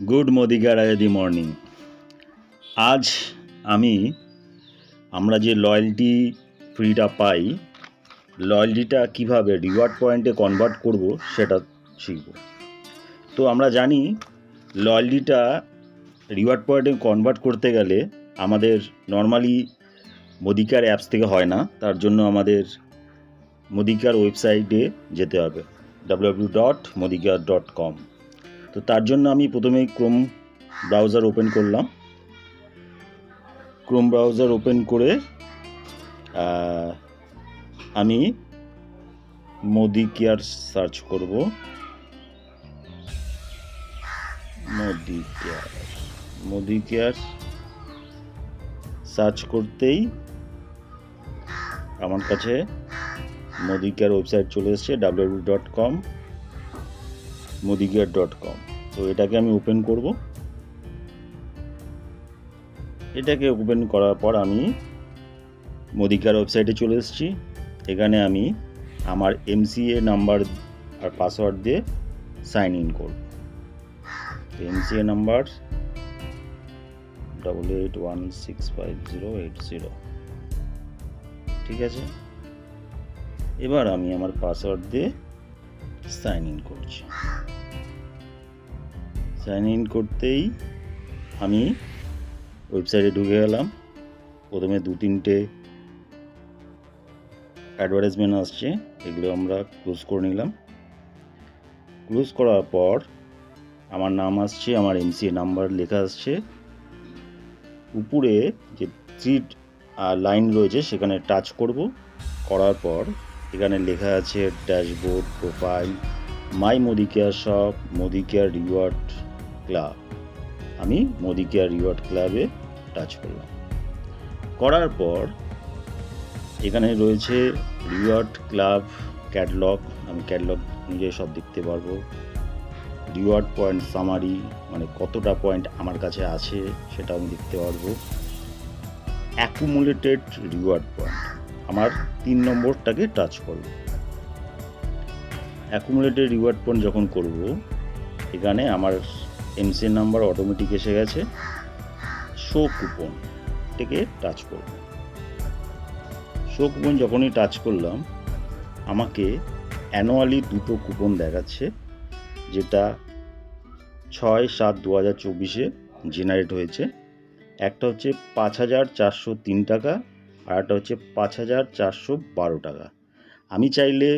Good মোদিকা রায়দি morning. আজ আমরা যে লয়্যালটি ফ্রিটা পাই, লয়্যালটিটা কিভাবে রিওয়ার্ড পয়েন্টে কনভার্ট করব সেটা শিখব। তো আমরা জানি লয়্যালটিটা রিওয়ার্ড পয়েন্টে কনভার্ট করতে গেলে আমাদের নর্মালি মোদিকার অ্যাপস থেকে হয় না, তার জন্য আমাদের মোদিকার ওয়েবসাইটে যেতে হবে www.modikar.com। তো তার জন্য আমি প্রথমেই ক্রোম ব্রাউজার ওপেন করলাম। ক্রোম ব্রাউজার ওপেন করে আমি মোদিকেয়ার সার্চ করব। মোদিকেয়ার সার্চ করতেই আমার কাছে মোদিকেয়ার ওয়েবসাইট চলে এসেছে www.modikar.com। তো এটাকে আমি ওপেন করব। এটাকে ওপেন করার পর আমি মোদিকার ওয়েবসাইটে চলে এসেছি। এখানে আমি আমার MCA নাম্বার আর পাসওয়ার্ড দিয়ে সাইন ইন করব। MCA number 88165080। ঠিক আছে, এবার আমি আমার পাসওয়ার্ড দিয়ে সাইন ইন করছি। সাইন ইন করতেই আমি ওয়েবসাইটে ঢুকে গেলাম। প্রথমে 2-3টে অ্যাডভার্টাইজমেন্ট আসছে, এগুলো আমরা ক্লোজ করে নিলাম। ক্লোজ করার পর আমার নাম আসছে, আমার MCA নাম্বার লেখা আসছে। উপরে যে 3 লাইন রয়েছে সেখানে টাচ করব। করার পর এখানে লেখা আছে dashboard, profile, my Modicare shop, Modicare reward club. আমি মোদিকেয়ার রিওয়ার্ড ক্লাবে টাচ করলাম। করার পর এখানে রয়েছে রিওয়ার্ড ক্লাব ক্যাটালগ। আমি ক্যাটালগ নিজে সব দেখতে পারবো। রিওয়ার্ড পয়েন্ট সামারি, মানে কতটা পয়েন্ট আমার কাছে আছে সেটা আমি দেখতে পারবো। অ্যাকুমুলেটেড রিওয়ার্ড পয়েন্ট, আমার 3 নম্বরটাকে টাচ করব। অ্যাকুমুলেটেড রিওয়ার্ড পয়েন্ট যখন করব, এখানে আমার MCA নাম্বার অটোমেটিক এসে গেছে। শো কুপন থেকে টাচ করব। শো কুপন যখনই টাচ করলাম, আমাকে অ্যানুয়ালি 2টো কুপন দেখাচ্ছে, যেটা 6/7/2024 জেনারেট হয়েছে। একটা হচ্ছে 5403 টাকা আর একটা হচ্ছে 5412 টাকা। আমি চাইলে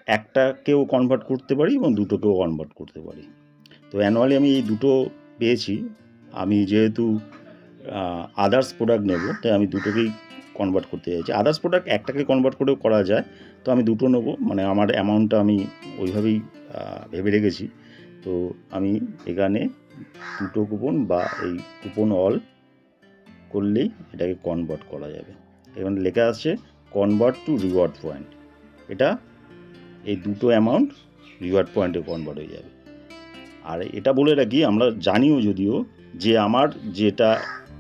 একটাকেও কনভার্ট করতে পারি এবং দুটোকেও কনভার্ট করতে পারি। তো অ্যানুয়ালি আমি এই দুটো পেয়েছি। আমি যেহেতু আদার্স প্রোডাক্ট নেব, তাই আমি দুটোকেই কনভার্ট করতে চাইছি। আদার্স প্রোডাক্ট একটাকে কনভার্ট করেও করা যায়, তো আমি দুটো নেব, মানে আমার অ্যামাউন্টটা আমি ওইভাবেই ভেবে রেখেছি। তো আমি এখানে 2টো কুপন বা এই কুপন অল করলেই এটাকে কনভার্ট করা যাবে। এখানে লেখা আছে কনভার্ট টু রিওয়ার্ড পয়েন্ট। এটা এই দুটো অ্যামাউন্ট রিওয়ার্ড পয়েন্টে কনভার্ট হয়ে যাবে। আর এটা বলে রাখি, আমরা জানিও যদিও যে আমার যেটা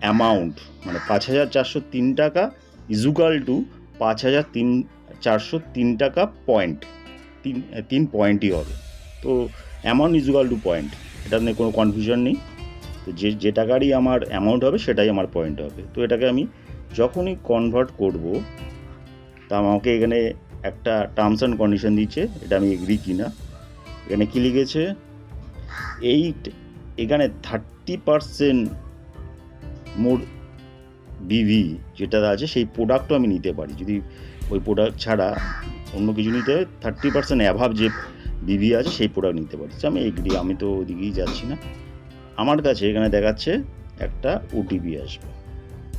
অ্যামাউন্ট, মানে 5403 টাকা ইজুকাল টু 5403 টাকা পয়েন্ট, 3 পয়েন্টই হবে। তো অ্যামাউন্ট ইজুকাল টু পয়েন্ট, এটা নিয়ে কোনো কনফিউশন নেই। তো যে টাকারই আমার অ্যামাউন্ট হবে সেটাই আমার পয়েন্ট হবে। তো এটাকে আমি যখনই কনভার্ট করব, তা আমাকে এখানে একটা টার্মস অ্যান্ড কন্ডিশন দিচ্ছে, এটা আমি এগ্রি কিনা। এখানে কি লিখেছে, এখানে 30% মোর বিভি যেটা আছে সেই প্রোডাক্টও আমি নিতে পারি। যদি ওই প্রোডাক্ট ছাড়া অন্য কিছু নিতে হয়, 30% অ্যাভাব যে বিভি আছে সেই প্রোডাক্ট নিতে পারি। আমি এগ্রি, আমি তো ওদিকেই যাচ্ছি না। আমার কাছে এখানে দেখাচ্ছে একটা OTP আসবে,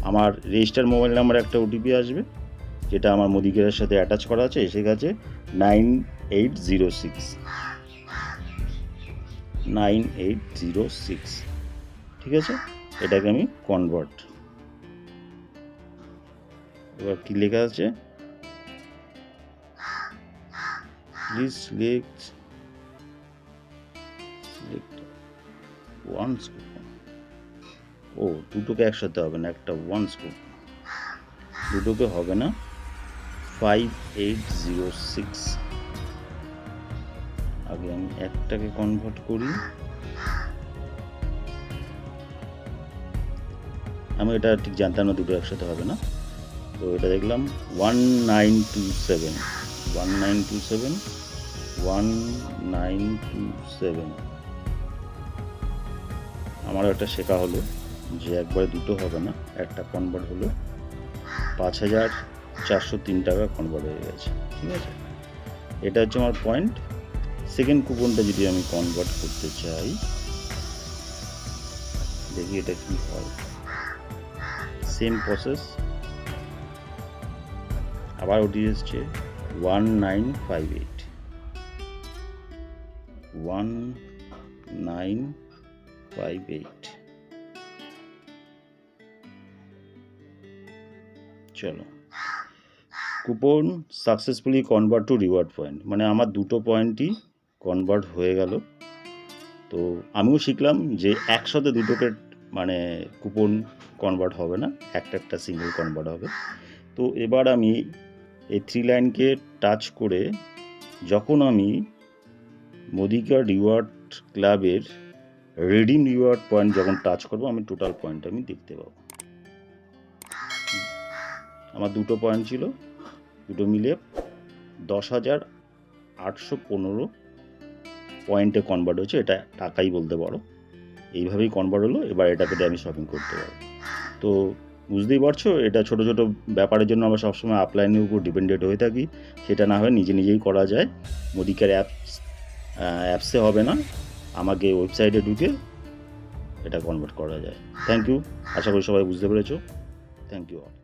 আমার রেজিস্টার মোবাইল নাম্বার একটা OTP আসবে, যেটা আমার মোদিকেয়ারের সাথে অ্যাটাচ করা আছে। এসে গেছে 9806। ঠিক আছে, এটাকে আমি কনভার্ট। এবার কি লেখা আছে, প্লিজ সিলেক্ট ওয়ান্স কুপন। ও, দুটোকে একসাথে হবে না, একটা ওয়ান্স কুপন, দুটোকে হবে না। 5806। আগে আমি একটাকে কনভার্ট করি। আমি এটা ঠিক জানতাম না দুটো একসাথে হবে না। তো এটা দেখলাম 1927 আমারও একটা শেখা হলো যে একবারে দুটো হবে না, একটা কনভার্ট হলো 5,403 টাকা কনভার্ট হয়ে গেছে। ঠিক আছে, এটা হচ্ছে আমার পয়েন্ট। সেকেন্ড কুপনটা যদি আমি কনভার্ট করতে চাই, দেখি এটা কি হয়। সেম প্রসেস, আবার ওটি এসছে 1958 চলো, coupon successfully convert to reward point, মানে আমার দুটো পয়েন্টই কনভার্ট হয়ে গেল। তো আমিও শিখলাম যে একসাথে দুটোকে মানে কুপন কনভার্ট হবে না, একটা সিঙ্গেল কনভার্ট হবে। তো এবার আমি এই 3 লাইনকে টাচ করে যখন আমি মোদিকার রিওয়ার্ড ক্লাবের রিডিম রিওয়ার্ড পয়েন্ট যখন টাচ করবো, আমি টোটাল পয়েন্ট আমি দেখতে পাবো। আমার দুটো পয়েন্ট ছিল, দুটো মিলিয়ে 10,815 পয়েন্টে কনভার্ট হয়েছে। এটা টাকাই বলতে পারো, এইভাবেই কনভার্ট হলো। এবার এটাকে আমি শপিং করতে পারবো। তো বুঝতেই পারছো, এটা ছোটো ছোটো ব্যাপারের জন্য আমরা সবসময় আপলাইনের উপর ডিপেন্ডেন্ট হয়ে থাকি। সেটা না হয়ে নিজেই করা যায়। মোদিকার অ্যাপসে হবে না, আমাকে ওয়েবসাইটে ঢুকে এটা কনভার্ট করা যায়। থ্যাংক ইউ, আশা করি সবাই বুঝতে পেরেছো। Thank you all.